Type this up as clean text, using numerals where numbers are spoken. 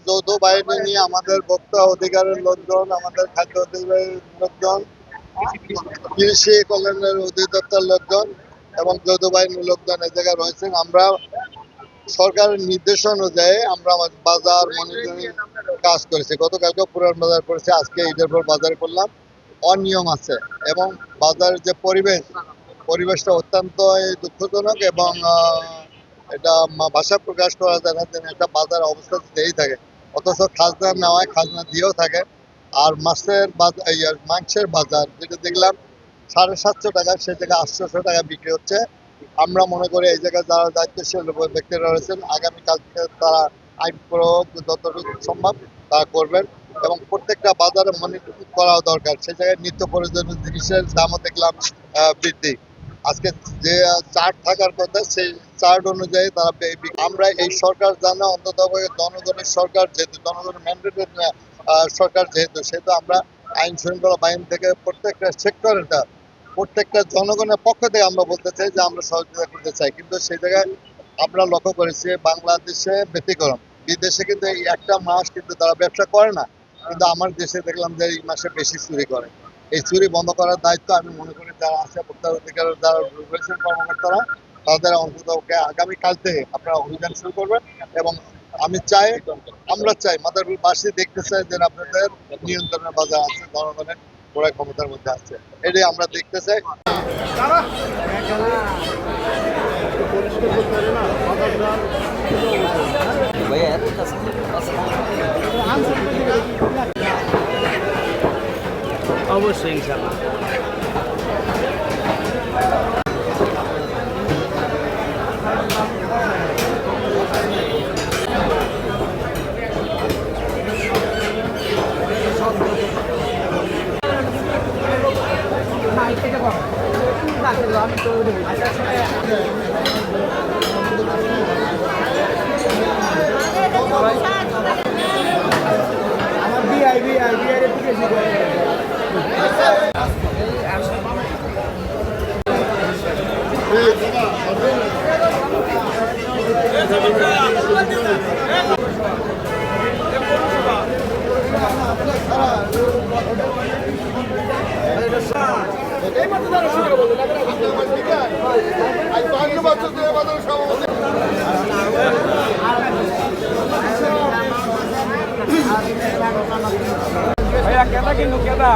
যৌথ বাহিনী নিয়ে আমাদের ভোক্তা অধিকারের লোকজন, আমাদের খাদ্য অধিকারের লোকজন, কৃষি কল্যাণের অধিদপ্তর লোকজন এবং যৌথ বাহিনীর লোকজন এই জায়গায় রয়েছেন। আমরা সরকারের নির্দেশ অনুযায়ী আমরা আমাদের বাজার মনিটরিং কাজ করেছি। গতকালকে পুরান বাজার করেছি, আজকে ঈদের পর বাজার করলাম। অনিয়ম আছে এবং বাজারের যে পরিবেশটা অত্যন্ত দুঃখজনক এবং এটা ভাষা প্রকাশ করা যায় না যে একটা বাজার অবস্থা যেই থাকে, অথচ খাজনা নেওয়ায় খাজনা দিয়েও থাকে। আর মাংসের বাজার যেটা দেখলাম 750 টাকা, সে জায়গায় 800 টাকা বিক্রি হচ্ছে। আমরা মনে করি এই জায়গায় যারা দায়িত্বশীল ব্যক্তিরা রয়েছেন আগামীকাল থেকে তারা আইন প্রয়োগ যতটুকু সম্ভব তারা করবেন এবং প্রত্যেকটা বাজারে মনিটরিং করা দরকার। সেই জায়গায় নিত্য প্রয়োজনীয় জিনিসের দামও দেখলাম বৃদ্ধি। আজকে যে চার্ট থাকার কথা সেই চার্ট অনুযায়ী তারা আমরা এই সরকার জানা অন্তত জনগণের সরকার, যেহেতু জনগণের ম্যান্ডেটের সরকার সেহেতু আমরা আইন শৃঙ্খলা বাহিনী থেকে প্রত্যেকটা সেক্টরটা প্রত্যেকটা জনগণের পক্ষ থেকে আমরা বলতে চাই যে আমরা সহযোগিতা করতে চাই। কিন্তু সেই জায়গায় আমরা লক্ষ্য করেছি বাংলাদেশে ব্যতিক্রম, বিদেশে কিন্তু এই একটা মাস কিন্তু তারা ব্যবসা করে না, কিন্তু আমার দেশে দেখলাম যে এই মাসে বেশি চুরি করে। এই চুরি বন্ধ করার দায়িত্ব আমি মনে করি যারা আছে ভোক্তা অধিকারের যারা রয়েছেন কর্মকর্তারা, তাদের অন্তত আগামীকাল থেকে আপনারা অভিযান শুরু করবেন। এবং আমরা চাই মাদারীপুরবাসী দেখতে চাই যে আপনাদের নিয়ন্ত্রণের বাজার আছে, জনগণের ক্রয় ক্ষমতার মধ্যে আছে, এটাই আমরা দেখতে চাই। অবশ্যই ইনশাআল্লাহ। ভাইয়া কেদা কিন্তু কেদা